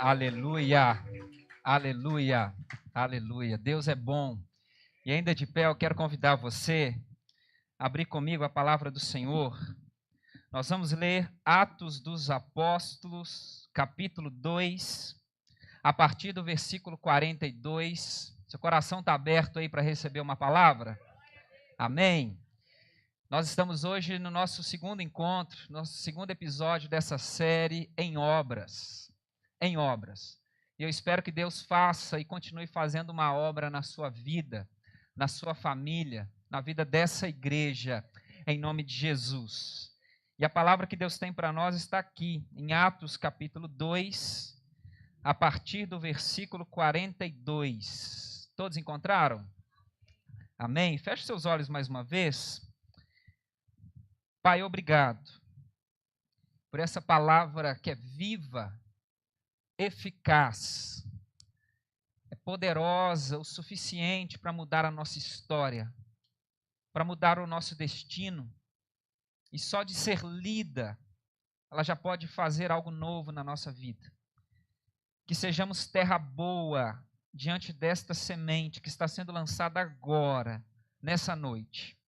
Aleluia, aleluia, aleluia. Deus é bom. E ainda de pé, eu quero convidar você a abrir comigo a palavra do Senhor. Nós vamos ler Atos dos Apóstolos, capítulo 2, a partir do versículo 42. Seu coração está aberto aí para receber uma palavra? Amém. Nós estamos hoje no nosso segundo encontro, nosso segundo episódio dessa série em obras. Em obras. E eu espero que Deus faça e continue fazendo uma obra na sua vida, na sua família, na vida dessa igreja, em nome de Jesus. E a palavra que Deus tem para nós está aqui, em Atos capítulo 2, a partir do versículo 42. Todos encontraram? Amém? Feche seus olhos mais uma vez. Pai, obrigado por essa palavra que é viva, eficaz, é poderosa o suficiente para mudar a nossa história, para mudar o nosso destino, e só de ser lida, ela já pode fazer algo novo na nossa vida. Que sejamos terra boa diante desta semente que está sendo lançada agora, nessa noite,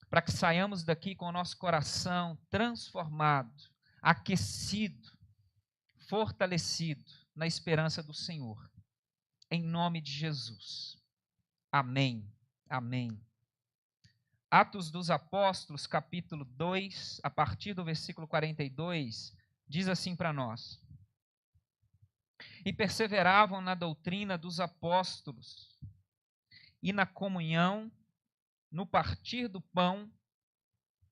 para que saiamos daqui com o nosso coração transformado, aquecido, fortalecido na esperança do Senhor. Em nome de Jesus. Amém. Amém. Atos dos Apóstolos, capítulo 2, a partir do versículo 42, diz assim para nós: E perseveravam na doutrina dos apóstolos, e na comunhão, no partir do pão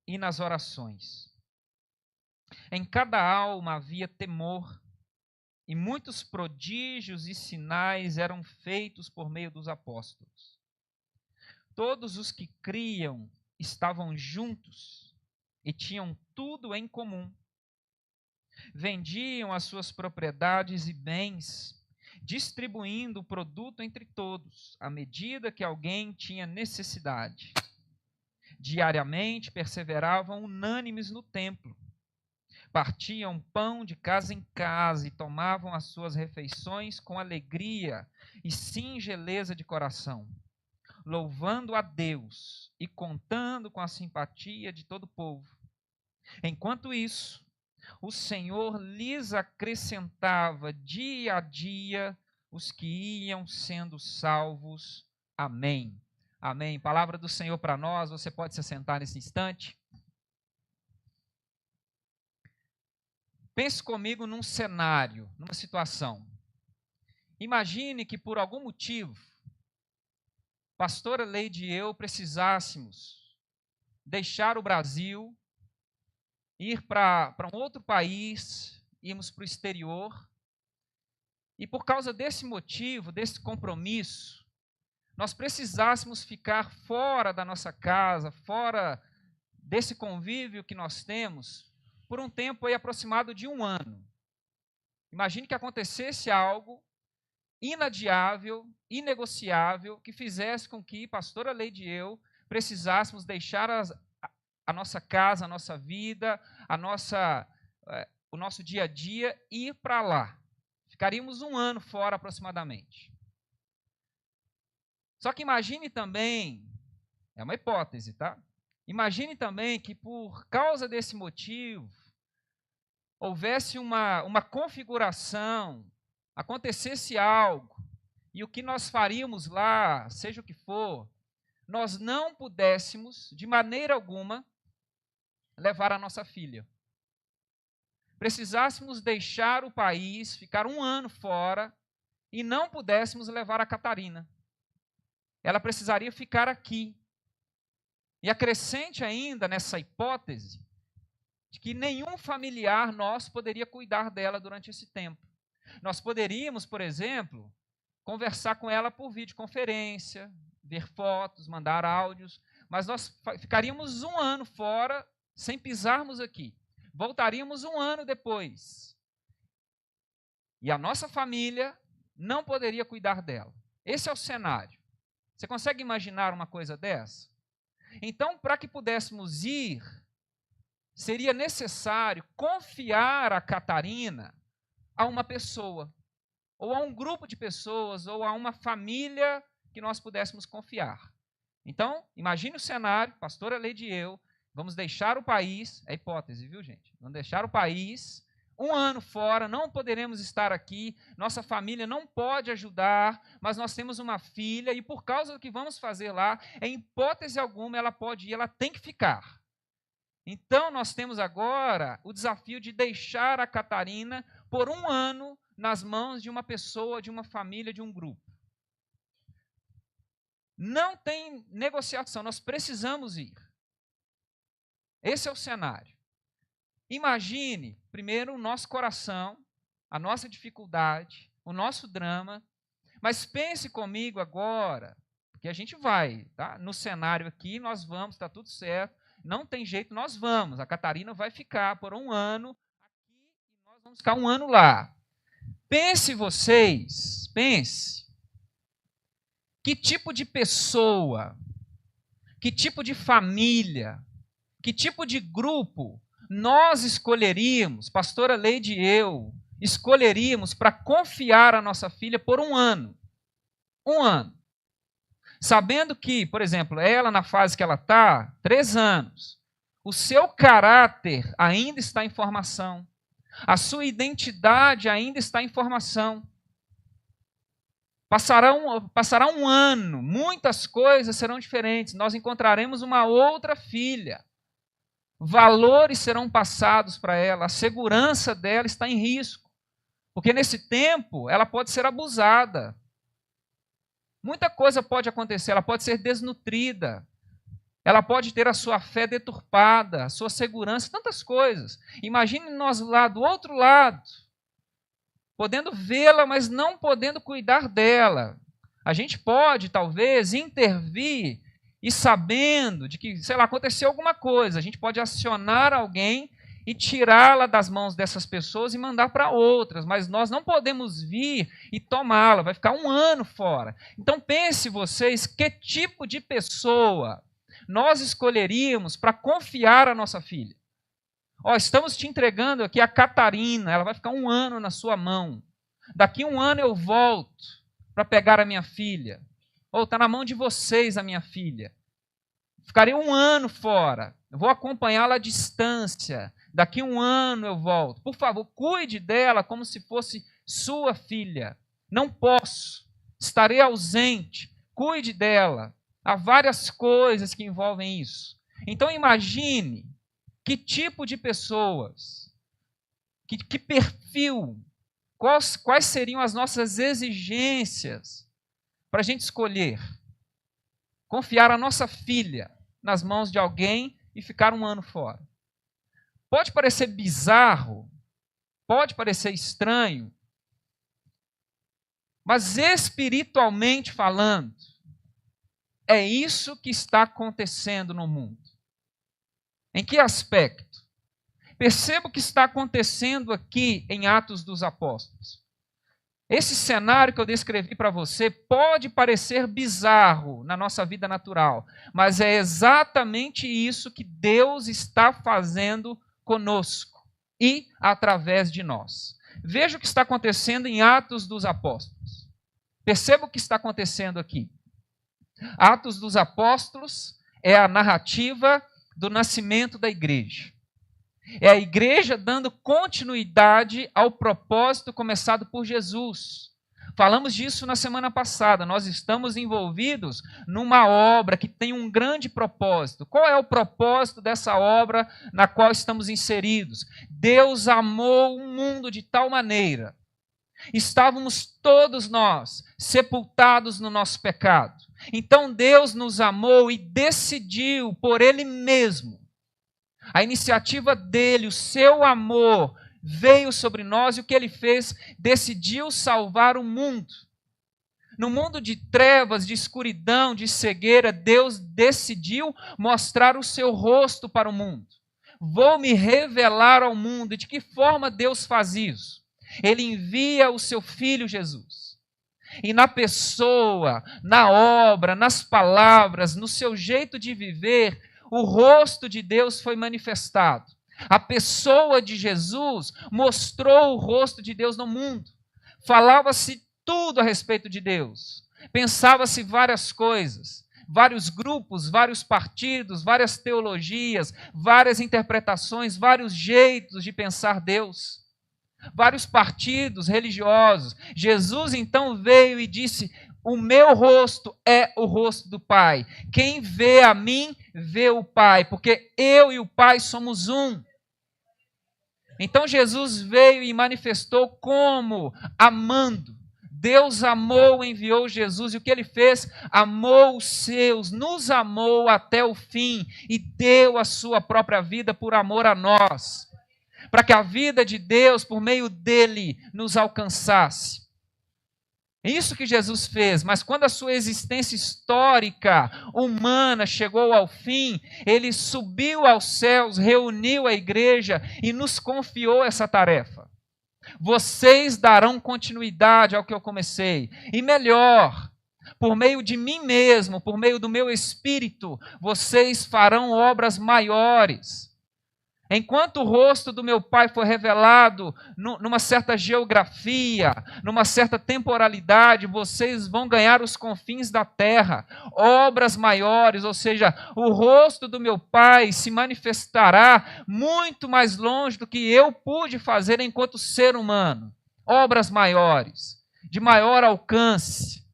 e nas orações. Em cada alma havia temor, e muitos prodígios e sinais eram feitos por meio dos apóstolos. Todos os que criam estavam juntos e tinham tudo em comum. Vendiam as suas propriedades e bens, distribuindo o produto entre todos, à medida que alguém tinha necessidade. Diariamente perseveravam unânimes no templo. Partiam pão de casa em casa e tomavam as suas refeições com alegria e singeleza de coração, louvando a Deus e contando com a simpatia de todo o povo. Enquanto isso, o Senhor lhes acrescentava dia a dia os que iam sendo salvos. Amém. Amém. Palavra do Senhor para nós. Você pode se assentar nesse instante. Pense comigo num cenário, numa situação. Imagine que por algum motivo, pastora Leide e eu precisássemos deixar o Brasil, ir para um outro país, irmos para o exterior, e por causa desse motivo, desse compromisso, nós precisássemos ficar fora da nossa casa, fora desse convívio que nós temos, por um tempo aí aproximado de 1 ano. Imagine que acontecesse algo inadiável, inegociável, que fizesse com que pastora Leide e eu precisássemos deixar a nossa casa, a nossa vida, o nosso dia a dia e ir para lá. Ficaríamos 1 ano fora aproximadamente. Só que imagine também, é uma hipótese, tá? Imagine também que por causa desse motivo, houvesse uma configuração, acontecesse algo, e o que nós faríamos lá, seja o que for, nós não pudéssemos, de maneira alguma, levar a nossa filha. Precisássemos deixar o país, ficar 1 ano fora, e não pudéssemos levar a Catarina. Ela precisaria ficar aqui. E acrescente ainda nessa hipótese, de que nenhum familiar nosso poderia cuidar dela durante esse tempo. Nós poderíamos, por exemplo, conversar com ela por videoconferência, ver fotos, mandar áudios, mas nós ficaríamos 1 ano fora, sem pisarmos aqui. Voltaríamos 1 ano depois. E a nossa família não poderia cuidar dela. Esse é o cenário. Você consegue imaginar uma coisa dessa? Então, para que pudéssemos ir, seria necessário confiar a Catarina a uma pessoa. ou a um grupo de pessoas, ou a uma família que nós pudéssemos confiar. Então, imagine o cenário, pastora Leide e eu, vamos deixar o país, é hipótese, viu, gente? Vamos deixar o país, 1 ano fora, não poderemos estar aqui, nossa família não pode ajudar, mas nós temos uma filha e por causa do que vamos fazer lá, em hipótese alguma, ela pode ir, ela tem que ficar. Então, nós temos agora o desafio de deixar a Catarina por 1 ano nas mãos de uma pessoa, de uma família, de um grupo. Não tem negociação, nós precisamos ir. Esse é o cenário. Imagine, primeiro, o nosso coração, a nossa dificuldade, o nosso drama, mas pense comigo agora, porque a gente vai, tá? No cenário aqui, nós vamos, está tudo certo, não tem jeito, nós vamos. A Catarina vai ficar por 1 ano aqui e nós vamos ficar 1 ano lá. Pense vocês, pense. Que tipo de pessoa, que tipo de família, que tipo de grupo nós escolheríamos, pastora Leide e eu, escolheríamos para confiar a nossa filha por 1 ano. 1 ano. Sabendo que, por exemplo, ela na fase que ela está, 3 anos, o seu caráter ainda está em formação, a sua identidade ainda está em formação. Passará um ano, muitas coisas serão diferentes, nós encontraremos uma outra filha. Valores serão passados para ela, a segurança dela está em risco, porque nesse tempo ela pode ser abusada. Muita coisa pode acontecer, ela pode ser desnutrida, ela pode ter a sua fé deturpada, a sua segurança, tantas coisas. Imagine nós lá do outro lado, podendo vê-la, mas não podendo cuidar dela. A gente pode, talvez, intervir e sabendo de que, sei lá, aconteceu alguma coisa, a gente pode acionar alguém e tirá-la das mãos dessas pessoas e mandar para outras, mas nós não podemos vir e tomá-la, vai ficar 1 ano fora. Então pense vocês, que tipo de pessoa nós escolheríamos para confiar a nossa filha? Estamos te entregando aqui a Catarina, ela vai ficar 1 ano na sua mão. Daqui 1 ano eu volto para pegar a minha filha. Está na mão de vocês a minha filha. Ficarei 1 ano fora, eu vou acompanhá-la à distância. Daqui 1 ano eu volto. Por favor, cuide dela como se fosse sua filha. Não posso, estarei ausente. Cuide dela. Há várias coisas que envolvem isso. Então imagine que tipo de pessoas, que perfil, quais seriam as nossas exigências para a gente escolher confiar a nossa filha nas mãos de alguém e ficar 1 ano fora. Pode parecer bizarro, pode parecer estranho, mas espiritualmente falando, é isso que está acontecendo no mundo. Em que aspecto? Perceba o que está acontecendo aqui em Atos dos Apóstolos. Esse cenário que eu descrevi para você pode parecer bizarro na nossa vida natural, mas é exatamente isso que Deus está fazendo conosco e através de nós. Veja o que está acontecendo em Atos dos Apóstolos. Perceba o que está acontecendo aqui. Atos dos Apóstolos é a narrativa do nascimento da igreja. É a igreja dando continuidade ao propósito começado por Jesus. Falamos disso na semana passada. Nós estamos envolvidos numa obra que tem um grande propósito. Qual é o propósito dessa obra na qual estamos inseridos? Deus amou o mundo de tal maneira. Estávamos todos nós sepultados no nosso pecado. Então Deus nos amou e decidiu por Ele mesmo. A iniciativa dele, o seu amor veio sobre nós e o que Ele fez? Decidiu salvar o mundo. No mundo de trevas, de escuridão, de cegueira, Deus decidiu mostrar o seu rosto para o mundo. Vou me revelar ao mundo. E de que forma Deus faz isso? Ele envia o seu Filho Jesus. E na pessoa, na obra, nas palavras, no seu jeito de viver, o rosto de Deus foi manifestado. A pessoa de Jesus mostrou o rosto de Deus no mundo. falava-se tudo a respeito de Deus. Pensava-se várias coisas, vários grupos, vários partidos, várias teologias, várias interpretações, vários jeitos de pensar Deus, vários partidos religiosos. Jesus então veio e disse: o meu rosto é o rosto do Pai. Quem vê a mim, vê o Pai, porque eu e o Pai somos um. Então Jesus veio e manifestou como amando. Deus amou, enviou Jesus, e o que ele fez? Amou os seus, nos amou até o fim e deu a sua própria vida por amor a nós, para que a vida de Deus, por meio dele, nos alcançasse. É isso que Jesus fez, mas quando a sua existência histórica, humana, chegou ao fim, ele subiu aos céus, reuniu a igreja e nos confiou essa tarefa. Vocês darão continuidade ao que eu comecei. E melhor, por meio de mim mesmo, por meio do meu Espírito, vocês farão obras maiores. Enquanto o rosto do meu Pai foi revelado numa certa geografia, numa certa temporalidade, vocês vão ganhar os confins da terra, obras maiores, ou seja, o rosto do meu Pai se manifestará muito mais longe do que eu pude fazer enquanto ser humano. Obras maiores, de maior alcance.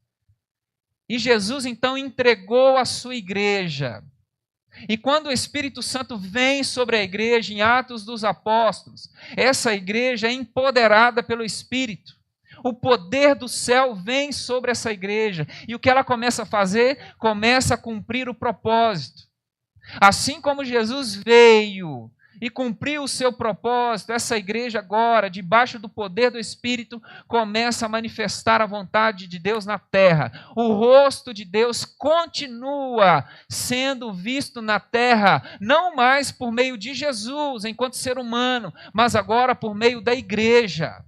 E Jesus então entregou a sua igreja. E quando o Espírito Santo vem sobre a igreja em Atos dos Apóstolos, essa igreja é empoderada pelo Espírito. O poder do céu vem sobre essa igreja. E o que ela começa a fazer? Começa a cumprir o propósito. Assim como Jesus veio e cumpriu o seu propósito, essa igreja agora, debaixo do poder do Espírito, começa a manifestar a vontade de Deus na terra. O rosto de Deus continua sendo visto na terra, não mais por meio de Jesus, enquanto ser humano, mas agora por meio da igreja.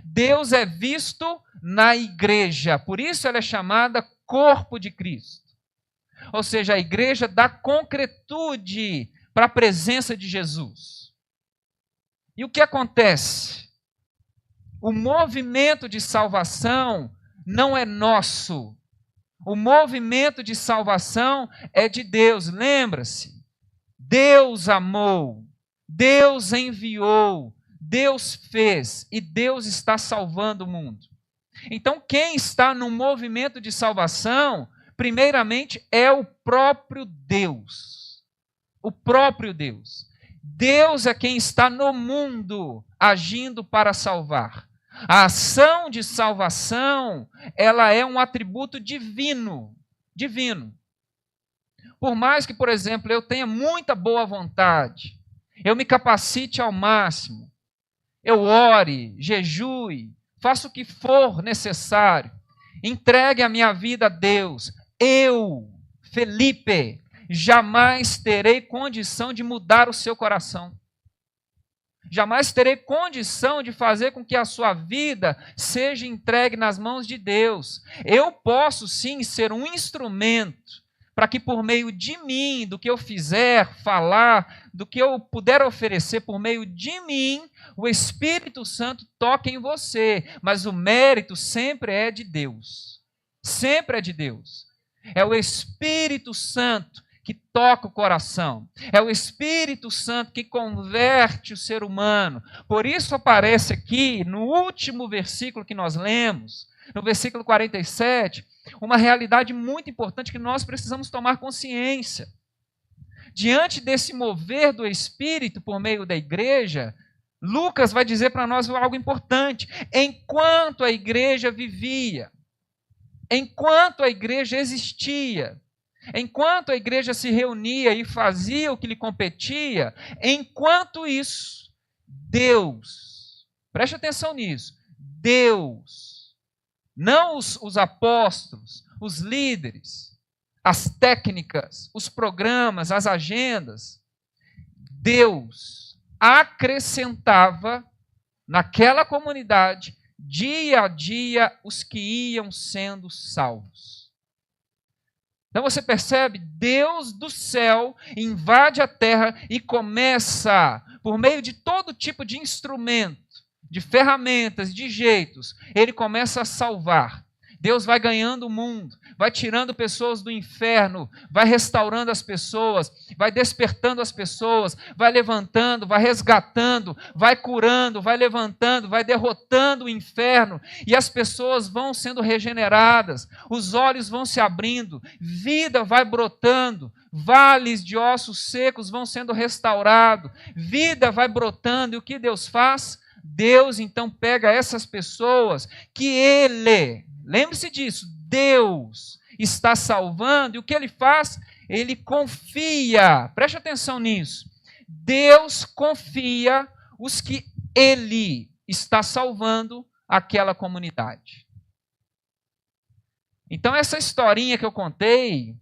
Deus é visto na igreja, por isso ela é chamada corpo de Cristo. Ou seja, a igreja dá concretude para a presença de Jesus. E o que acontece? O movimento de salvação não é nosso. O movimento de salvação é de Deus. Lembra-se? Deus amou, Deus enviou, Deus fez e Deus está salvando o mundo. Então, quem está no movimento de salvação, primeiramente, é o próprio Deus. O próprio Deus. Deus é quem está no mundo agindo para salvar. A ação de salvação, ela é um atributo divino. Divino. Por mais que, por exemplo, eu tenha muita boa vontade, eu me capacite ao máximo, eu ore, jejue, faça o que for necessário, entregue a minha vida a Deus, eu, Felipe, jamais terei condição de mudar o seu coração. Jamais terei condição de fazer com que a sua vida seja entregue nas mãos de Deus. Eu posso sim ser um instrumento para que por meio de mim, do que eu fizer, falar, do que eu puder oferecer por meio de mim, o Espírito Santo toque em você. Mas o mérito sempre é de Deus. Sempre é de Deus. É o Espírito Santo que toca o coração. É o Espírito Santo que converte o ser humano. Por isso aparece aqui, no último versículo que nós lemos, no versículo 47, uma realidade muito importante que nós precisamos tomar consciência. Diante desse mover do Espírito por meio da igreja, Lucas vai dizer para nós algo importante. Enquanto a igreja vivia, enquanto a igreja existia, enquanto a igreja se reunia e fazia o que lhe competia, enquanto isso, Deus, preste atenção nisso, Deus, não os apóstolos, os líderes, as técnicas, os programas, as agendas, Deus acrescentava naquela comunidade, dia a dia, os que iam sendo salvos. Então você percebe, Deus do céu invade a terra e começa, por meio de todo tipo de instrumento, de ferramentas, de jeitos, ele começa a salvar. Deus vai ganhando o mundo, vai tirando pessoas do inferno, vai restaurando as pessoas, vai despertando as pessoas, vai levantando, vai resgatando, vai curando, vai levantando, vai derrotando o inferno, e as pessoas vão sendo regeneradas, os olhos vão se abrindo, vida vai brotando, vales de ossos secos vão sendo restaurados, vida vai brotando, e o que Deus faz? Deus então pega essas pessoas que Ele... Lembre-se disso, Deus está salvando, e o que Ele faz? Ele confia, preste atenção nisso, Deus confia os que Ele está salvando aquela comunidade. Então essa historinha que eu contei,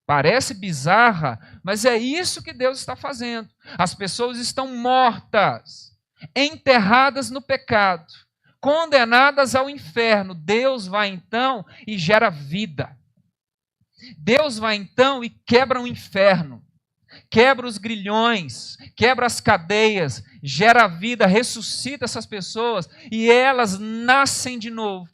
parece bizarra, mas é isso que Deus está fazendo. As pessoas estão mortas, enterradas no pecado, condenadas ao inferno. Deus vai então e gera vida. Deus vai então e quebra o inferno, quebra os grilhões, quebra as cadeias, gera vida, ressuscita essas pessoas e elas nascem de novo.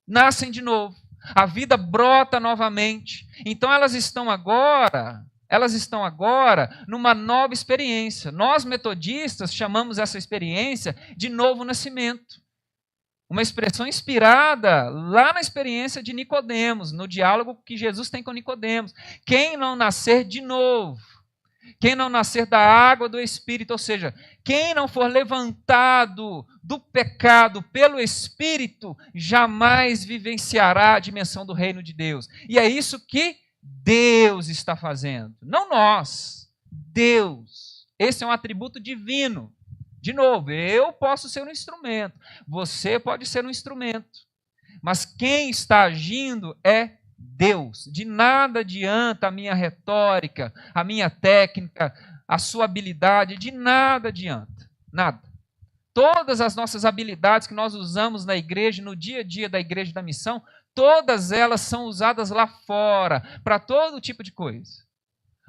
Nascem de novo. A vida brota novamente. Então elas estão agora numa nova experiência. Nós metodistas chamamos essa experiência de novo nascimento. Uma expressão inspirada lá na experiência de Nicodemos, no diálogo que Jesus tem com Nicodemos. Quem não nascer de novo, quem não nascer da água do Espírito, ou seja, quem não for levantado do pecado pelo Espírito, jamais vivenciará a dimensão do reino de Deus. E é isso que Deus está fazendo, não nós, Deus. Esse é um atributo divino. De novo, eu posso ser um instrumento, você pode ser um instrumento, mas quem está agindo é Deus. De nada adianta a minha retórica, a minha técnica, a sua habilidade, de nada adianta, nada. Todas as nossas habilidades que nós usamos na igreja, no dia a dia da igreja da missão, todas elas são usadas lá fora, para todo tipo de coisa.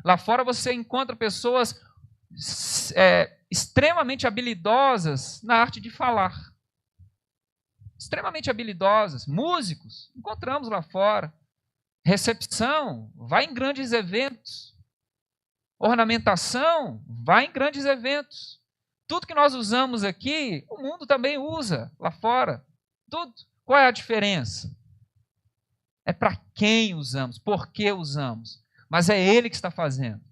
Lá fora você encontra pessoas extremamente habilidosas na arte de falar. Extremamente habilidosas. Músicos, encontramos lá fora. Recepção, vai em grandes eventos. Ornamentação, vai em grandes eventos. Tudo que nós usamos aqui, o mundo também usa lá fora. Tudo. Qual é a diferença? É para quem usamos, por que usamos. Mas é Ele que está fazendo.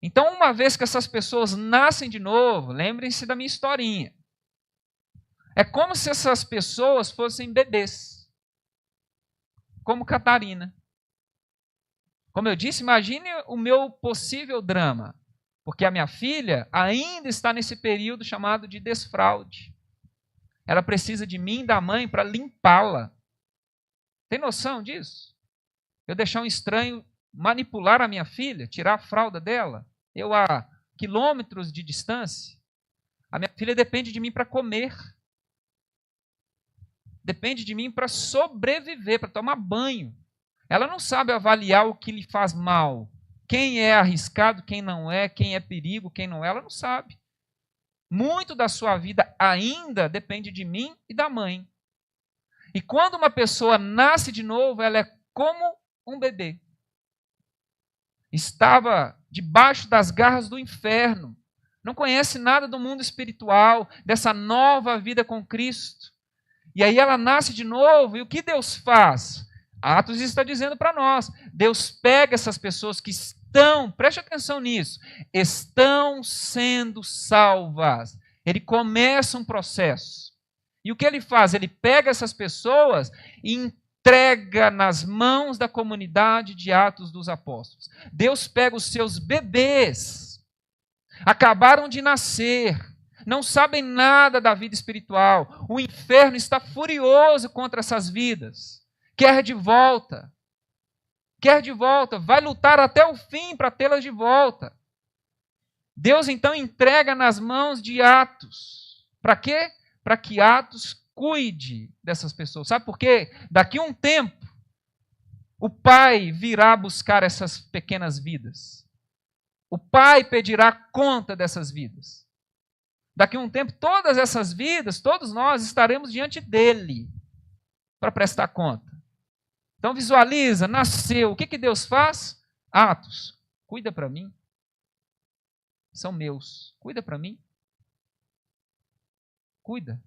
Então, uma vez que essas pessoas nascem de novo, lembrem-se da minha historinha. É como se essas pessoas fossem bebês. Como Catarina. Como eu disse, imagine o meu possível drama. Porque a minha filha ainda está nesse período chamado de desfraude. Ela precisa de mim e da mãe para limpá-la. Tem noção disso? Eu deixar um estranho manipular a minha filha, tirar a fralda dela, eu a quilômetros de distância. A minha filha depende de mim para comer. Depende de mim para sobreviver, para tomar banho. Ela não sabe avaliar o que lhe faz mal. Quem é arriscado, quem não é, quem é perigo, quem não é, ela não sabe. Muito da sua vida ainda depende de mim e da mãe. E quando uma pessoa nasce de novo, ela é como um bebê. Estava debaixo das garras do inferno. Não conhece nada do mundo espiritual, dessa nova vida com Cristo. E aí ela nasce de novo, e o que Deus faz? Atos está dizendo para nós, Deus pega essas pessoas que estão, preste atenção nisso, estão sendo salvas. Ele começa um processo. E o que ele faz? Ele pega essas pessoas e entrega nas mãos da comunidade de Atos dos Apóstolos. Deus pega os seus bebês, acabaram de nascer, não sabem nada da vida espiritual. O inferno está furioso contra essas vidas. Quer de volta, vai lutar até o fim para tê-las de volta. Deus então entrega nas mãos de Atos. Para quê? Para que Atos cuide dessas pessoas. Sabe por quê? Daqui a um tempo, o Pai virá buscar essas pequenas vidas. O Pai pedirá conta dessas vidas. Daqui a um tempo, todas essas vidas, todos nós estaremos diante dele para prestar conta. Então visualiza, nasceu. O que Deus faz? Atos. Cuida para mim. São meus. Cuida para mim. Cuida.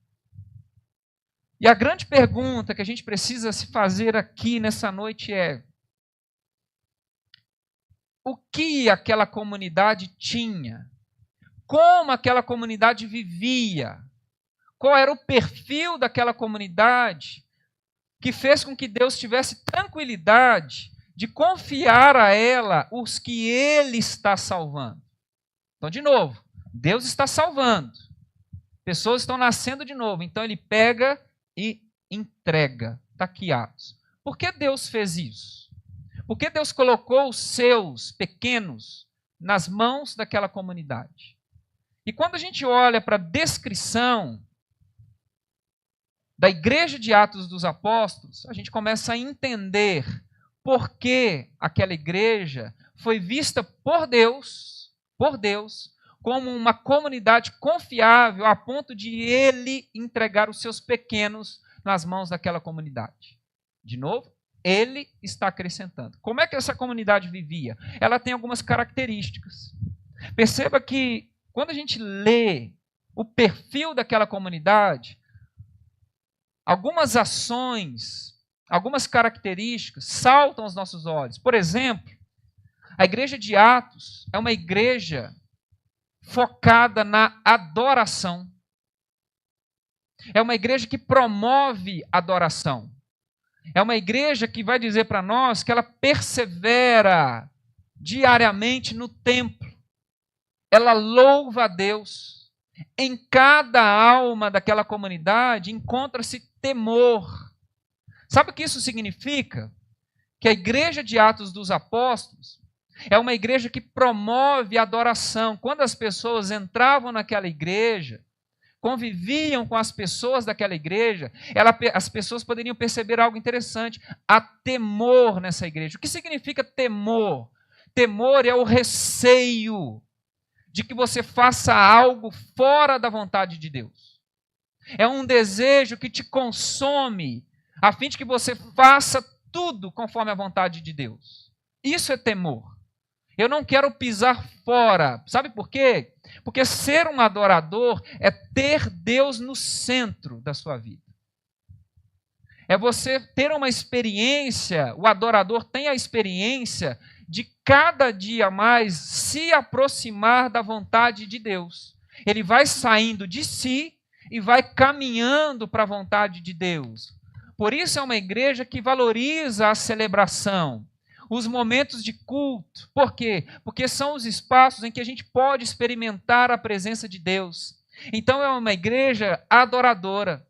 E a grande pergunta que a gente precisa se fazer aqui nessa noite é: o que aquela comunidade tinha? Como aquela comunidade vivia? Qual era o perfil daquela comunidade que fez com que Deus tivesse tranquilidade de confiar a ela os que Ele está salvando? Então, de novo, Deus está salvando. Pessoas estão nascendo de novo. Então, Ele pega e entrega. Está aqui Atos. Por que Deus fez isso? Por que Deus colocou os seus pequenos nas mãos daquela comunidade? E quando a gente olha para a descrição da igreja de Atos dos Apóstolos, a gente começa a entender por que aquela igreja foi vista por Deus, como uma comunidade confiável a ponto de Ele entregar os seus pequenos nas mãos daquela comunidade. De novo, Ele está acrescentando. Como é que essa comunidade vivia? Ela tem algumas características. Perceba que quando a gente lê o perfil daquela comunidade, algumas ações, algumas características saltam aos nossos olhos. Por exemplo, a igreja de Atos é uma igreja focada na adoração. É uma igreja que promove adoração. É uma igreja que vai dizer para nós que ela persevera diariamente no templo. Ela louva a Deus. Em cada alma daquela comunidade encontra-se temor. Sabe o que isso significa? Que a igreja de Atos dos Apóstolos é uma igreja que promove a adoração. Quando as pessoas entravam naquela igreja, conviviam com as pessoas daquela igreja, as pessoas poderiam perceber algo interessante. Há temor nessa igreja. O que significa temor? Temor é o receio de que você faça algo fora da vontade de Deus. É um desejo que te consome, a fim de que você faça tudo conforme a vontade de Deus. Isso é temor. Eu não quero pisar fora. Sabe por quê? Porque ser um adorador é ter Deus no centro da sua vida. É você ter uma experiência, o adorador tem a experiência de cada dia mais se aproximar da vontade de Deus. Ele vai saindo de si e vai caminhando para a vontade de Deus. Por isso é uma igreja que valoriza a celebração, os momentos de culto. Por quê? Porque são os espaços em que a gente pode experimentar a presença de Deus. Então é uma igreja adoradora.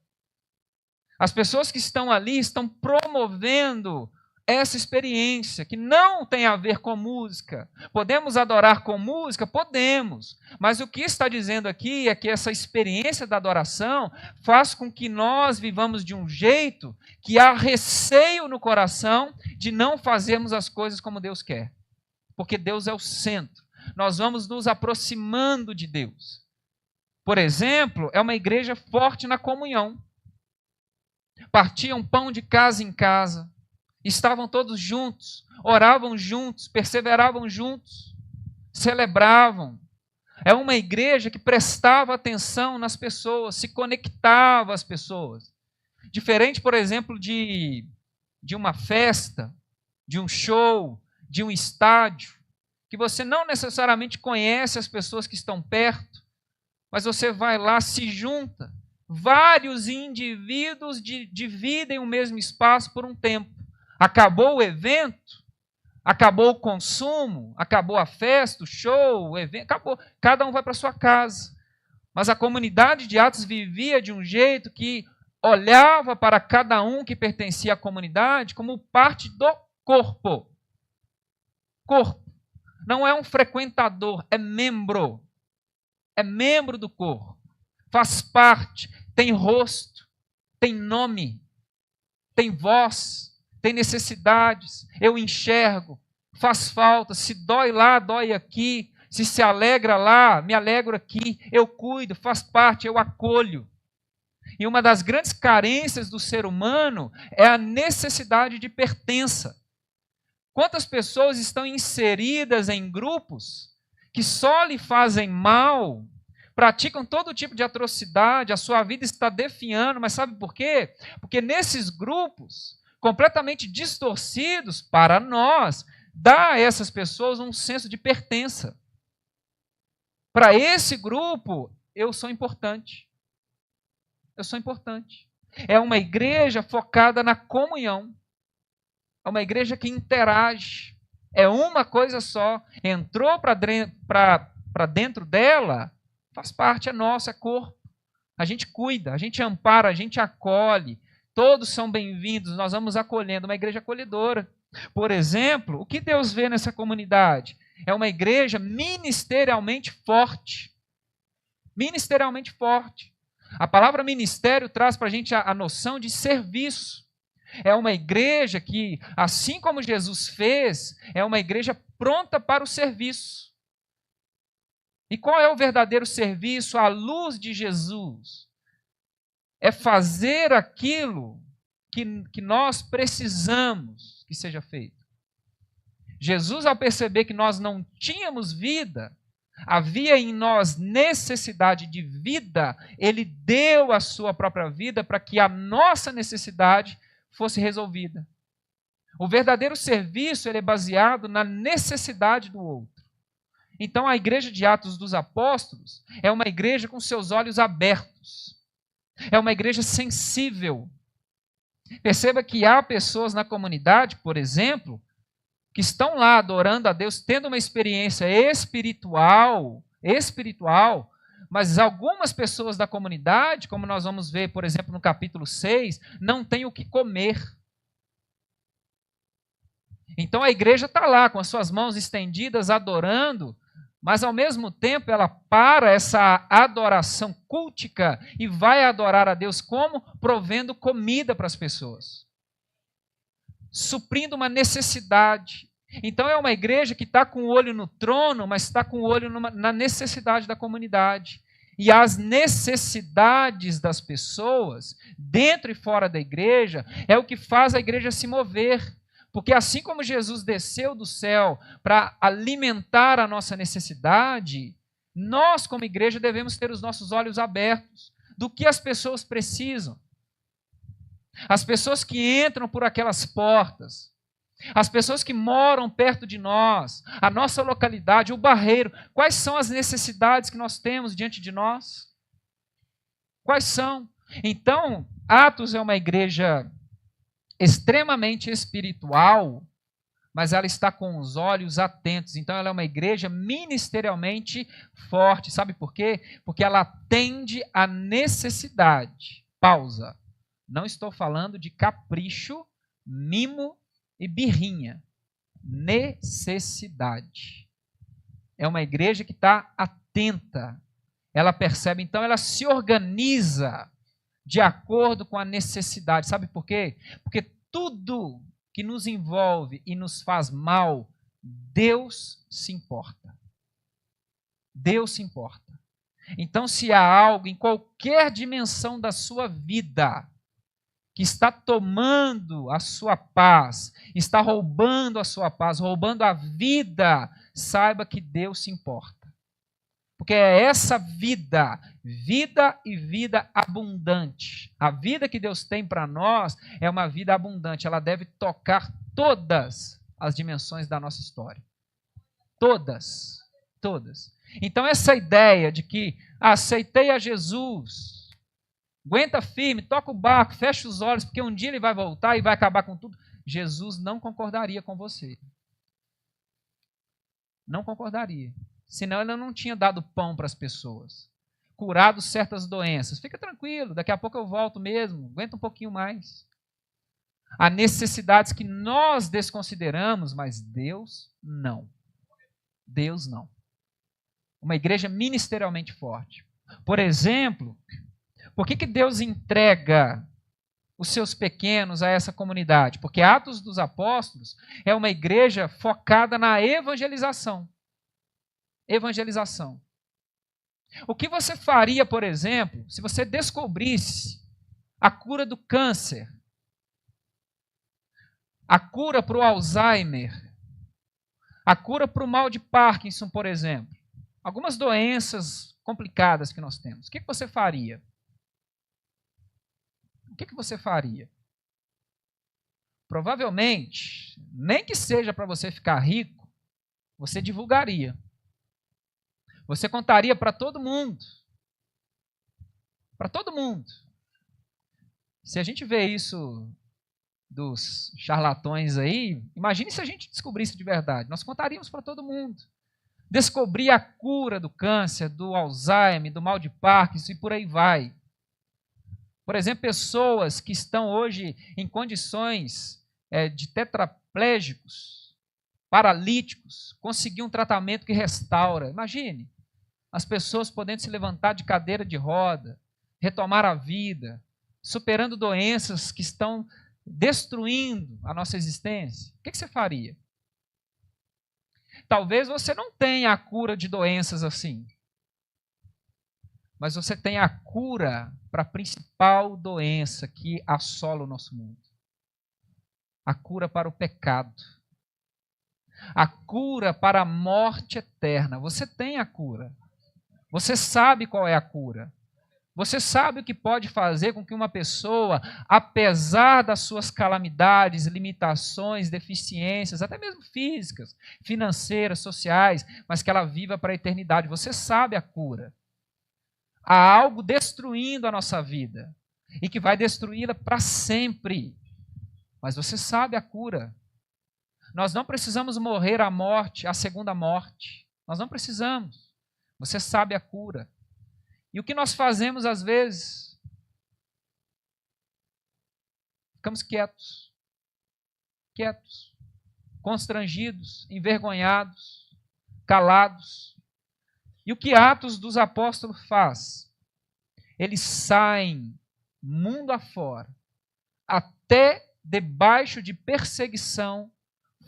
As pessoas que estão ali estão promovendo essa experiência, que não tem a ver com música. Podemos adorar com música? Podemos. Mas o que está dizendo aqui é que essa experiência da adoração faz com que nós vivamos de um jeito que há receio no coração de não fazermos as coisas como Deus quer. Porque Deus é o centro. Nós vamos nos aproximando de Deus. Por exemplo, é uma igreja forte na comunhão. Partiam pão de casa em casa. Estavam todos juntos, oravam juntos, perseveravam juntos, celebravam. É uma igreja que prestava atenção nas pessoas, se conectava às pessoas. Diferente, por exemplo, de uma festa, de um show, de um estádio, que você não necessariamente conhece as pessoas que estão perto, mas você vai lá, se junta. Vários indivíduos dividem o mesmo espaço por um tempo. Acabou o evento, acabou o consumo, acabou a festa, o show, o evento, acabou. Cada um vai para sua casa. Mas a comunidade de Atos vivia de um jeito que olhava para cada um que pertencia à comunidade como parte do corpo. Corpo. Não é um frequentador, é membro. É membro do corpo. Faz parte, tem rosto, tem nome, tem voz, tem necessidades, eu enxergo, faz falta, se dói lá, dói aqui, se alegra lá, me alegro aqui, eu cuido, faz parte, eu acolho. E uma das grandes carências do ser humano é a necessidade de pertença. Quantas pessoas estão inseridas em grupos que só lhe fazem mal, praticam todo tipo de atrocidade, a sua vida está definhando, mas sabe por quê? Porque nesses grupos, completamente distorcidos para nós, dá a essas pessoas um senso de pertença. Para esse grupo, eu sou importante. Eu sou importante. É uma igreja focada na comunhão. É uma igreja que interage. É uma coisa só. Entrou para dentro dela, faz parte, é nosso, é corpo. A gente cuida, a gente ampara, a gente acolhe. Todos são bem-vindos, nós vamos acolhendo. Uma igreja acolhedora. Por exemplo, o que Deus vê nessa comunidade? É uma igreja ministerialmente forte. Ministerialmente forte. A palavra ministério traz para a gente a noção de serviço. É uma igreja que, assim como Jesus fez, é uma igreja pronta para o serviço. E qual é o verdadeiro serviço à luz de Jesus? É fazer aquilo que nós precisamos que seja feito. Jesus, ao perceber que nós não tínhamos vida, havia em nós necessidade de vida, ele deu a sua própria vida para que a nossa necessidade fosse resolvida. O verdadeiro serviço ele é baseado na necessidade do outro. Então a igreja de Atos dos Apóstolos é uma igreja com seus olhos abertos. É uma igreja sensível. Perceba que há pessoas na comunidade, por exemplo, que estão lá adorando a Deus, tendo uma experiência espiritual, mas algumas pessoas da comunidade, como nós vamos ver, por exemplo, no capítulo 6, não têm o que comer. Então a igreja está lá, com as suas mãos estendidas, adorando, mas ao mesmo tempo ela para essa adoração cultica e vai adorar a Deus como? Provendo comida para as pessoas. Suprindo uma necessidade. Então é uma igreja que está com o olho no trono, mas está com o olho na necessidade da comunidade. E as necessidades das pessoas, dentro e fora da igreja, é o que faz a igreja se mover. Porque assim como Jesus desceu do céu para alimentar a nossa necessidade, nós como igreja devemos ter os nossos olhos abertos do que as pessoas precisam. As pessoas que entram por aquelas portas, as pessoas que moram perto de nós, a nossa localidade, o Barreiro, quais são as necessidades que nós temos diante de nós? Quais são? Então, Atos é uma igreja extremamente espiritual, mas ela está com os olhos atentos. Então, ela é uma igreja ministerialmente forte. Sabe por quê? Porque ela atende à necessidade. Pausa. Não estou falando de capricho, mimo e birrinha. Necessidade. É uma igreja que está atenta. Ela percebe, então ela se organiza de acordo com a necessidade. Sabe por quê? Porque tudo que nos envolve e nos faz mal, Deus se importa. Deus se importa. Então, se há algo em qualquer dimensão da sua vida que está tomando a sua paz, está roubando a sua paz, roubando a vida, saiba que Deus se importa. Porque é essa vida e vida abundante. A vida que Deus tem para nós é uma vida abundante. Ela deve tocar todas as dimensões da nossa história. Todas. Todas. Então essa ideia de que aceitei a Jesus, aguenta firme, toca o barco, fecha os olhos, porque um dia ele vai voltar e vai acabar com tudo. Jesus não concordaria com você. Não concordaria. Senão ele não tinha dado pão para as pessoas. Curado certas doenças. Fica tranquilo, daqui a pouco eu volto mesmo. Aguenta um pouquinho mais. Há necessidades que nós desconsideramos, mas Deus não. Deus não. Uma igreja ministerialmente forte. Por exemplo, por que Deus entrega os seus pequenos a essa comunidade? Porque Atos dos Apóstolos é uma igreja focada na evangelização. Evangelização. O que você faria, por exemplo, se você descobrisse a cura do câncer, a cura para o Alzheimer, a cura para o mal de Parkinson, por exemplo? Algumas doenças complicadas que nós temos. O que você faria? O que você faria? Provavelmente, nem que seja para você ficar rico, você divulgaria. Você contaria para todo mundo. Para todo mundo. Se a gente vê isso dos charlatões aí, imagine se a gente descobrisse de verdade. Nós contaríamos para todo mundo. Descobrir a cura do câncer, do Alzheimer, do mal de Parkinson e por aí vai. Por exemplo, pessoas que estão hoje em condições de tetraplégicos, paralíticos, conseguir um tratamento que restaura. Imagine, as pessoas podendo se levantar de cadeira de roda, retomar a vida, superando doenças que estão destruindo a nossa existência. O que você faria? Talvez você não tenha a cura de doenças assim, mas você tem a cura para a principal doença que assola o nosso mundo. A cura para o pecado. A cura para a morte eterna. Você tem a cura. Você sabe qual é a cura. Você sabe o que pode fazer com que uma pessoa, apesar das suas calamidades, limitações, deficiências, até mesmo físicas, financeiras, sociais, mas que ela viva para a eternidade. Você sabe a cura. Há algo destruindo a nossa vida e que vai destruí-la para sempre. Mas você sabe a cura. Nós não precisamos morrer a morte, a segunda morte. Nós não precisamos. Você sabe a cura. E o que nós fazemos às vezes? Ficamos quietos, constrangidos, envergonhados, calados. E o que Atos dos Apóstolos faz? Eles saem mundo afora, até debaixo de perseguição,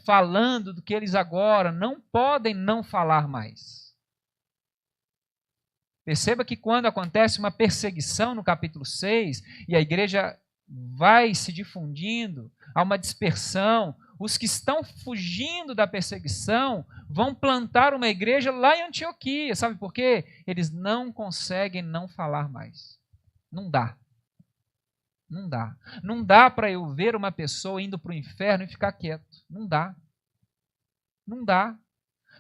falando do que eles agora não podem não falar mais. Perceba que quando acontece uma perseguição no capítulo 6, e a igreja vai se difundindo, há uma dispersão, os que estão fugindo da perseguição vão plantar uma igreja lá em Antioquia. Sabe por quê? Eles não conseguem não falar mais. Não dá. Não dá. Não dá para eu ver uma pessoa indo para o inferno e ficar quieto. Não dá. Não dá.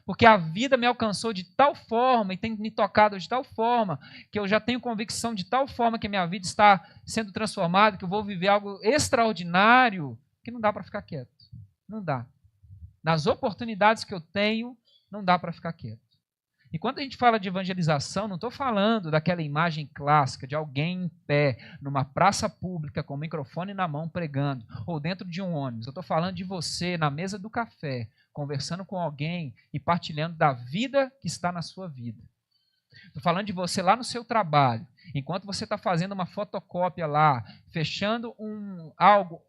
Porque a vida me alcançou de tal forma e tem me tocado de tal forma que eu já tenho convicção de tal forma que a minha vida está sendo transformada, que eu vou viver algo extraordinário, que não dá para ficar quieto. Não dá. Nas oportunidades que eu tenho, não dá para ficar quieto. E quando a gente fala de evangelização, não estou falando daquela imagem clássica de alguém em pé, numa praça pública, com o microfone na mão, pregando, ou dentro de um ônibus. Eu estou falando de você na mesa do café, conversando com alguém e partilhando da vida que está na sua vida. Estou falando de você lá no seu trabalho, enquanto você está fazendo uma fotocópia lá, fechando algo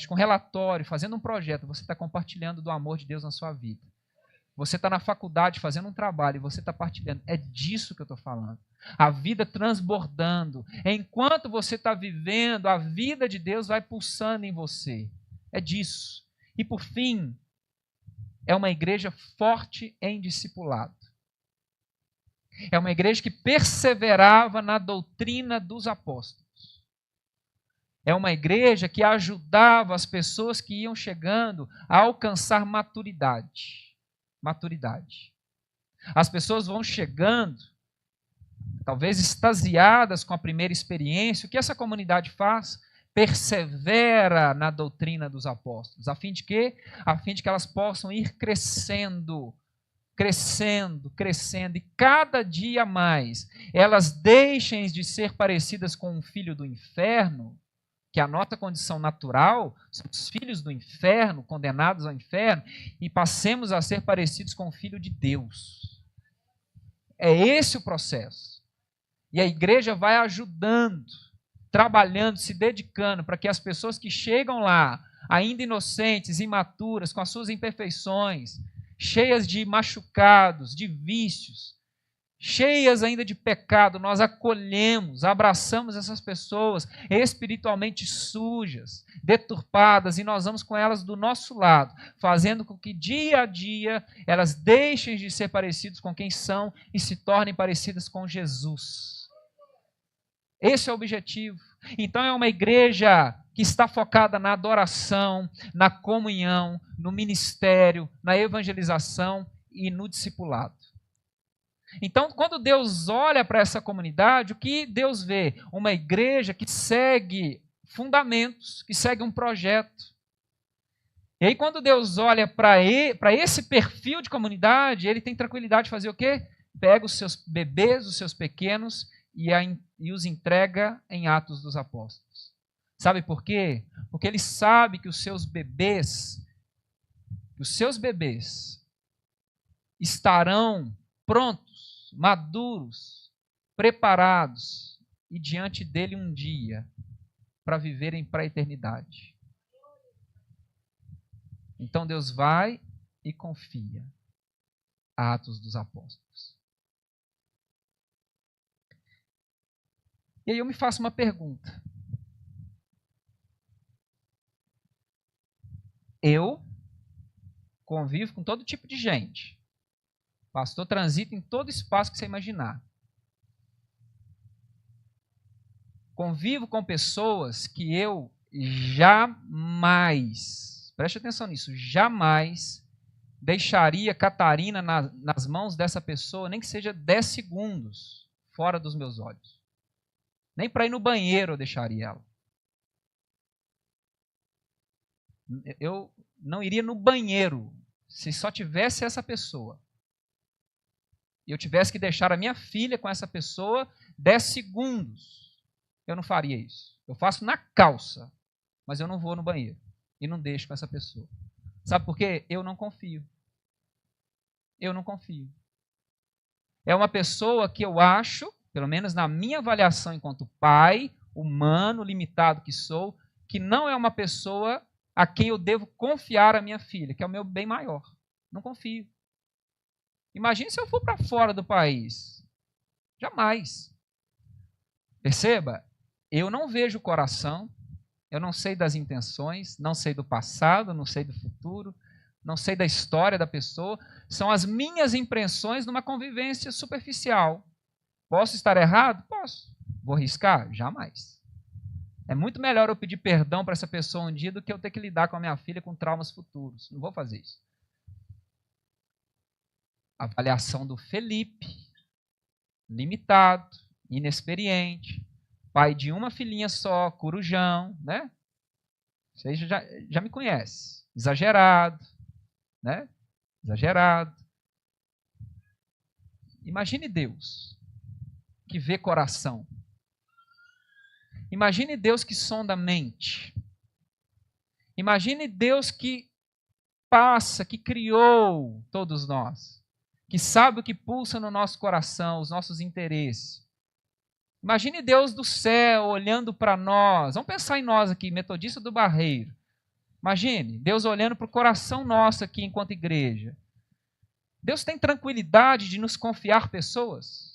com relatório, fazendo um projeto, você está compartilhando do amor de Deus na sua vida. Você está na faculdade fazendo um trabalho e você está partilhando. É disso que eu estou falando. A vida transbordando. Enquanto você está vivendo, a vida de Deus vai pulsando em você. É disso. E por fim, é uma igreja forte em discipulado. É uma igreja que perseverava na doutrina dos apóstolos. É uma igreja que ajudava as pessoas que iam chegando a alcançar maturidade. As pessoas vão chegando, talvez extasiadas com a primeira experiência. O que essa comunidade faz? Persevera na doutrina dos apóstolos. A fim de quê? A fim de que elas possam ir crescendo. E cada dia mais elas deixem de ser parecidas com um filho do inferno, que é a nossa condição natural, são os filhos do inferno, condenados ao inferno, e passemos a ser parecidos com o Filho de Deus. É esse o processo. E a igreja vai ajudando, trabalhando, se dedicando para que as pessoas que chegam lá, ainda inocentes, imaturas, com as suas imperfeições, cheias de machucados, de vícios, cheias ainda de pecado, nós acolhemos, abraçamos essas pessoas espiritualmente sujas, deturpadas, e nós vamos com elas do nosso lado, fazendo com que dia a dia elas deixem de ser parecidas com quem são e se tornem parecidas com Jesus. Esse é o objetivo. Então é uma igreja que está focada na adoração, na comunhão, no ministério, na evangelização e no discipulado. Então, quando Deus olha para essa comunidade, o que Deus vê? Uma igreja que segue fundamentos, que segue um projeto. E aí, quando Deus olha para esse perfil de comunidade, ele tem tranquilidade de fazer o quê? Pega os seus bebês, os seus pequenos, e os entrega em Atos dos Apóstolos. Sabe por quê? Porque ele sabe que os seus bebês estarão prontos, maduros, preparados e diante dele um dia para viverem para a eternidade. Então Deus vai e confia. Atos dos Apóstolos. E aí eu me faço uma pergunta. Eu convivo com todo tipo de gente. Pastor transita em todo espaço que você imaginar. Convivo com pessoas que eu jamais, preste atenção nisso, jamais deixaria Catarina nas mãos dessa pessoa, nem que seja 10 segundos fora dos meus olhos. Nem para ir no banheiro eu deixaria ela. Eu não iria no banheiro se só tivesse essa pessoa. E eu tivesse que deixar a minha filha com essa pessoa 10 segundos. Eu não faria isso. Eu faço na calça, mas eu não vou no banheiro. E não deixo com essa pessoa. Sabe por quê? Eu não confio. Eu não confio. É uma pessoa que eu acho, pelo menos na minha avaliação enquanto pai, humano, limitado que sou, que não é uma pessoa a quem eu devo confiar a minha filha, que é o meu bem maior. Não confio. Imagine se eu for para fora do país. Jamais. Perceba, eu não vejo o coração, eu não sei das intenções, não sei do passado, não sei do futuro, não sei da história da pessoa. São as minhas impressões numa convivência superficial. Posso estar errado? Posso. Vou arriscar? Jamais. É muito melhor eu pedir perdão para essa pessoa um dia do que eu ter que lidar com a minha filha com traumas futuros. Não vou fazer isso. Avaliação do Felipe, limitado, inexperiente, pai de uma filhinha só, corujão, né? Vocês já me conhecem. Exagerado, né? Exagerado. Imagine Deus que vê coração. Imagine Deus que sonda a mente. Imagine Deus que passa, que criou todos nós. Que sabe o que pulsa no nosso coração, os nossos interesses. Imagine Deus do céu olhando para nós. Vamos pensar em nós aqui, Metodista do Barreiro. Imagine Deus olhando para o coração nosso aqui enquanto igreja. Deus tem tranquilidade de nos confiar pessoas?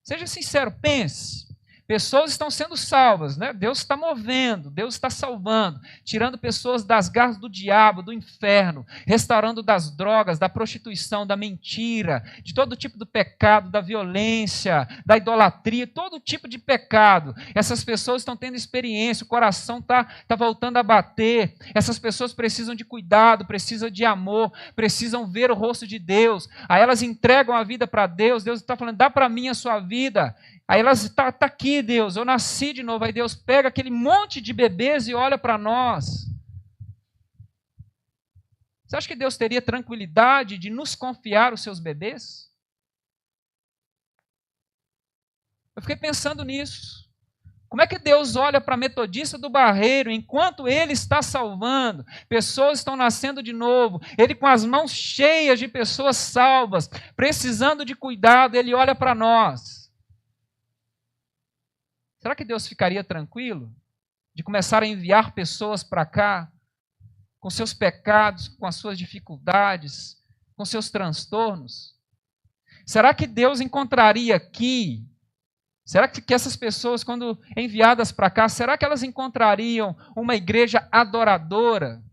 Seja sincero, pense. Pessoas estão sendo salvas, né? Deus está movendo, Deus está salvando, tirando pessoas das garras do diabo, do inferno, restaurando das drogas, da prostituição, da mentira, de todo tipo de pecado, da violência, da idolatria, todo tipo de pecado. Essas pessoas estão tendo experiência, o coração está voltando a bater. Essas pessoas precisam de cuidado, precisam de amor, precisam ver o rosto de Deus. Aí elas entregam a vida para Deus, Deus está falando, dá para mim a sua vida. Aí elas, está aqui Deus, eu nasci de novo. Aí Deus pega aquele monte de bebês e olha para nós. Você acha que Deus teria tranquilidade de nos confiar os seus bebês? Eu fiquei pensando nisso. Como é que Deus olha para a Metodista do Barreiro, enquanto Ele está salvando, pessoas estão nascendo de novo, Ele com as mãos cheias de pessoas salvas, precisando de cuidado, Ele olha para nós. Será que Deus ficaria tranquilo de começar a enviar pessoas para cá com seus pecados, com as suas dificuldades, com seus transtornos? Será que Deus encontraria aqui? Será que essas pessoas, quando enviadas para cá, será que elas encontrariam uma igreja adoradora?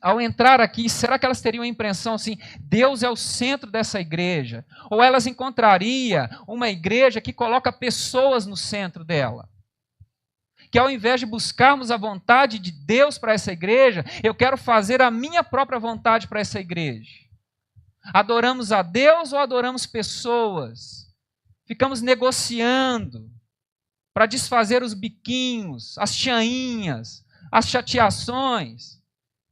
Ao entrar aqui, será que elas teriam a impressão assim, Deus é o centro dessa igreja? Ou elas encontrariam uma igreja que coloca pessoas no centro dela? Que ao invés de buscarmos a vontade de Deus para essa igreja, eu quero fazer a minha própria vontade para essa igreja. Adoramos a Deus ou adoramos pessoas? Ficamos negociando para desfazer os biquinhos, as chainhas, as chateações.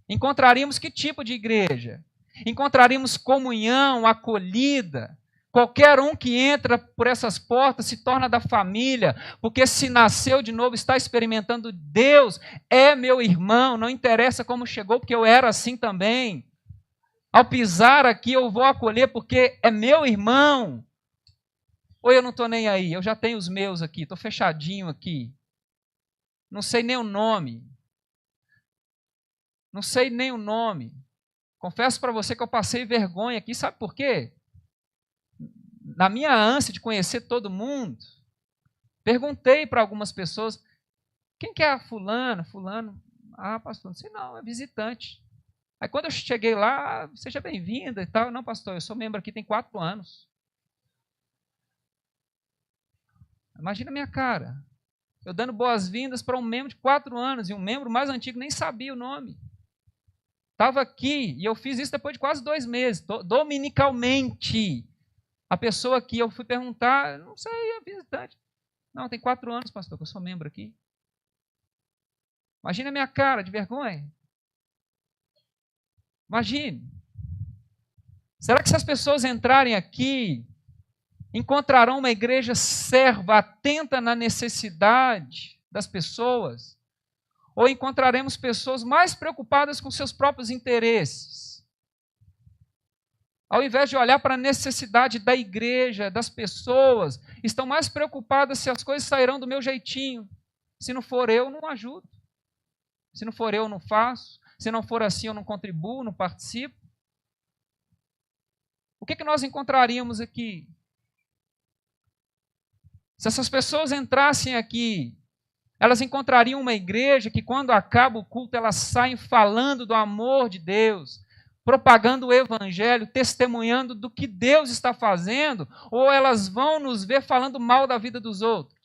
Encontraríamos que tipo de igreja? Encontraríamos comunhão, acolhida. Qualquer um que entra por essas portas se torna da família, porque se nasceu de novo, está experimentando Deus, é meu irmão, não interessa como chegou, porque eu era assim também. Ao pisar aqui eu vou acolher porque é meu irmão. Ou eu não estou nem aí, eu já tenho os meus aqui, estou fechadinho aqui. Não sei nem o nome. Não sei nem o nome. Confesso para você que eu passei vergonha aqui, sabe por quê? Na minha ânsia de conhecer todo mundo, perguntei para algumas pessoas, quem que é fulano? Fulano? Ah, pastor, não sei não, é visitante. Aí quando eu cheguei lá, seja bem-vinda e tal. Não, pastor, eu sou membro aqui tem 4 anos. Imagina a minha cara. Eu dando boas-vindas para um membro de 4 anos, e um membro mais antigo nem sabia o nome. Estava aqui, e eu fiz isso depois de quase 2 meses, dominicalmente. A pessoa que eu fui perguntar, não sei, é visitante. Não, tem 4 anos, pastor, que eu sou membro aqui. Imagina a minha cara de vergonha. Imagine. Será que se as pessoas entrarem aqui, encontrarão uma igreja serva, atenta na necessidade das pessoas? Ou encontraremos pessoas mais preocupadas com seus próprios interesses? Ao invés de olhar para a necessidade da igreja, das pessoas, estão mais preocupadas se as coisas sairão do meu jeitinho. Se não for eu, não ajudo. Se não for eu, não faço. Se não for assim, eu não contribuo, não participo. O que nós encontraríamos aqui? Se essas pessoas entrassem aqui, elas encontrariam uma igreja que, quando acaba o culto, elas saem falando do amor de Deus, propagando o evangelho, testemunhando do que Deus está fazendo, ou elas vão nos ver falando mal da vida dos outros?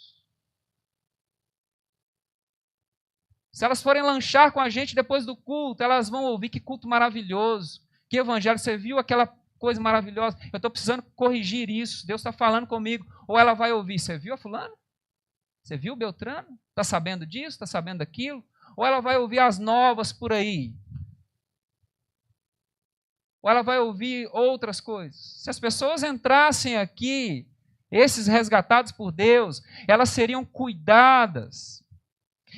Se elas forem lanchar com a gente depois do culto, elas vão ouvir que culto maravilhoso, que evangelho, você viu aquela coisa maravilhosa, eu estou precisando corrigir isso, Deus está falando comigo. Ou ela vai ouvir, você viu a fulano? Você viu o Beltrano? Está sabendo disso? Está sabendo daquilo? Ou ela vai ouvir as novas por aí? Ou ela vai ouvir outras coisas? Se as pessoas entrassem aqui, esses resgatados por Deus, elas seriam cuidadas.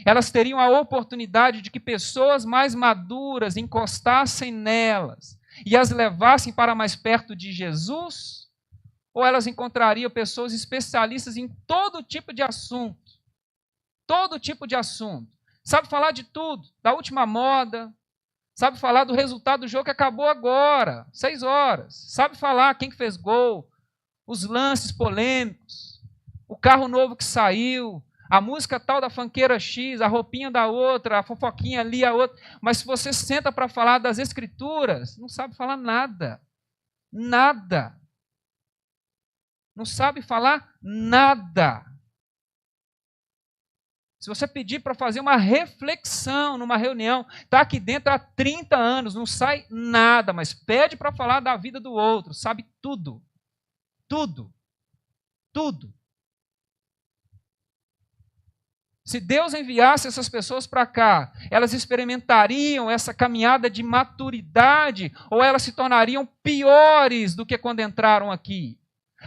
Elas teriam a oportunidade de que pessoas mais maduras encostassem nelas e as levassem para mais perto de Jesus? Ou elas encontrariam pessoas especialistas em todo tipo de assunto? Todo tipo de assunto. Sabe falar de tudo, da última moda, sabe falar do resultado do jogo que acabou agora, 6 horas. Sabe falar quem fez gol, os lances polêmicos, o carro novo que saiu, a música tal da funkeira X, a roupinha da outra, a fofoquinha ali, a outra. Mas se você senta para falar das escrituras, não sabe falar nada. Nada. Não sabe falar nada. Se você pedir para fazer uma reflexão numa reunião, está aqui dentro há 30 anos, não sai nada, mas pede para falar da vida do outro, sabe tudo. Tudo. Tudo. Se Deus enviasse essas pessoas para cá, elas experimentariam essa caminhada de maturidade ou elas se tornariam piores do que quando entraram aqui?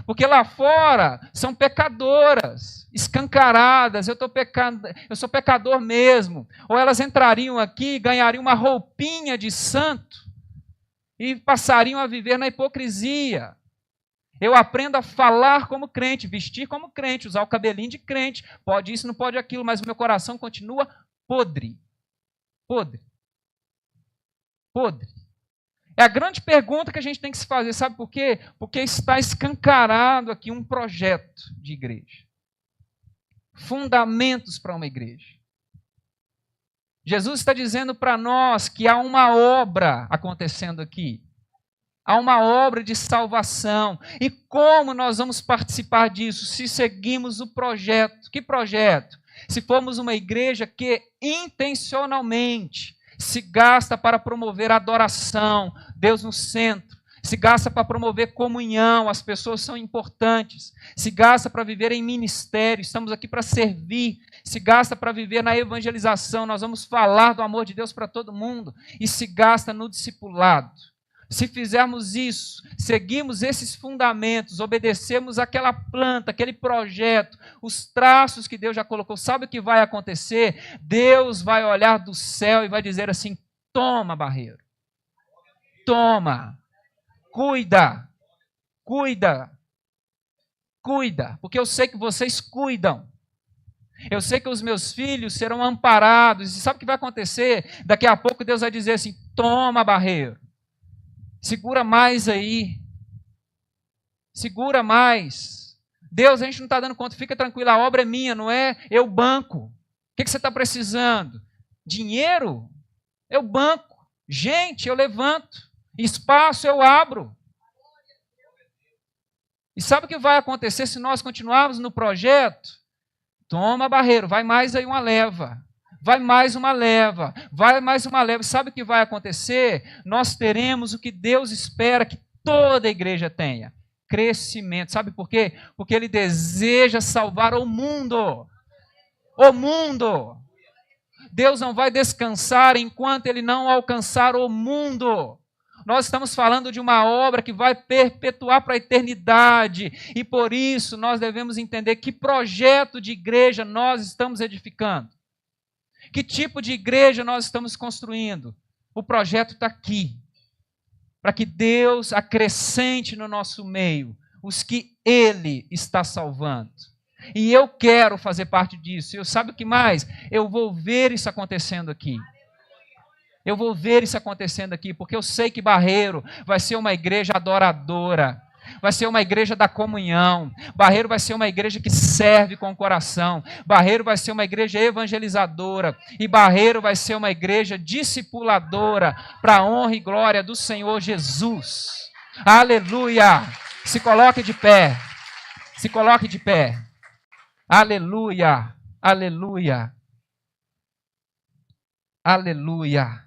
Porque lá fora são pecadoras, escancaradas, eu sou pecador mesmo. Ou elas entrariam aqui e ganhariam uma roupinha de santo e passariam a viver na hipocrisia. Eu aprendo a falar como crente, vestir como crente, usar o cabelinho de crente, pode isso, não pode aquilo, mas o meu coração continua podre. Podre. podre? É a grande pergunta que a gente tem que se fazer. Sabe por quê? Porque está escancarado aqui um projeto de igreja. Fundamentos para uma igreja. Jesus está dizendo para nós que há uma obra acontecendo aqui. Há uma obra de salvação. E como nós vamos participar disso? Se seguimos o projeto. Que projeto? Se formos uma igreja que intencionalmente se gasta para promover adoração, Deus no centro. Se gasta para promover comunhão, as pessoas são importantes. Se gasta para viver em ministério, estamos aqui para servir. Se gasta para viver na evangelização, nós vamos falar do amor de Deus para todo mundo. E se gasta no discipulado. Se fizermos isso, seguimos esses fundamentos, obedecemos aquela planta, aquele projeto, os traços que Deus já colocou, sabe o que vai acontecer? Deus vai olhar do céu e vai dizer assim: toma, Barreiro, toma, cuida, porque eu sei que vocês cuidam. Eu sei que os meus filhos serão amparados. E sabe o que vai acontecer? Daqui a pouco Deus vai dizer assim: toma, Barreiro, segura mais aí. Segura mais. Deus, a gente não está dando conta, fica tranquilo, a obra é minha, não é? Eu banco. O que você está precisando? Dinheiro? Eu banco. Gente, eu levanto. Espaço, eu abro. E sabe o que vai acontecer se nós continuarmos no projeto? Toma, Barreiro, vai mais aí uma leva. Vai mais uma leva, vai mais uma leva. Sabe o que vai acontecer? Nós teremos o que Deus espera que toda a igreja tenha: crescimento. Sabe por quê? Porque Ele deseja salvar o mundo. O mundo. Deus não vai descansar enquanto Ele não alcançar o mundo. Nós estamos falando de uma obra que vai perpetuar para a eternidade. E por isso nós devemos entender que projeto de igreja nós estamos edificando. Que tipo de igreja nós estamos construindo? O projeto está aqui. Para que Deus acrescente no nosso meio os que Ele está salvando. E eu quero fazer parte disso. E sabe o que mais? Eu vou ver isso acontecendo aqui. Eu vou ver isso acontecendo aqui, porque eu sei que Barreiro vai ser uma igreja adoradora. Vai ser uma igreja da comunhão. Barreiro vai ser uma igreja que serve com o coração. Barreiro vai ser uma igreja evangelizadora. E Barreiro vai ser uma igreja discipuladora para a honra e glória do Senhor Jesus. Aleluia! Se coloque de pé. Se coloque de pé. Aleluia! Aleluia! Aleluia!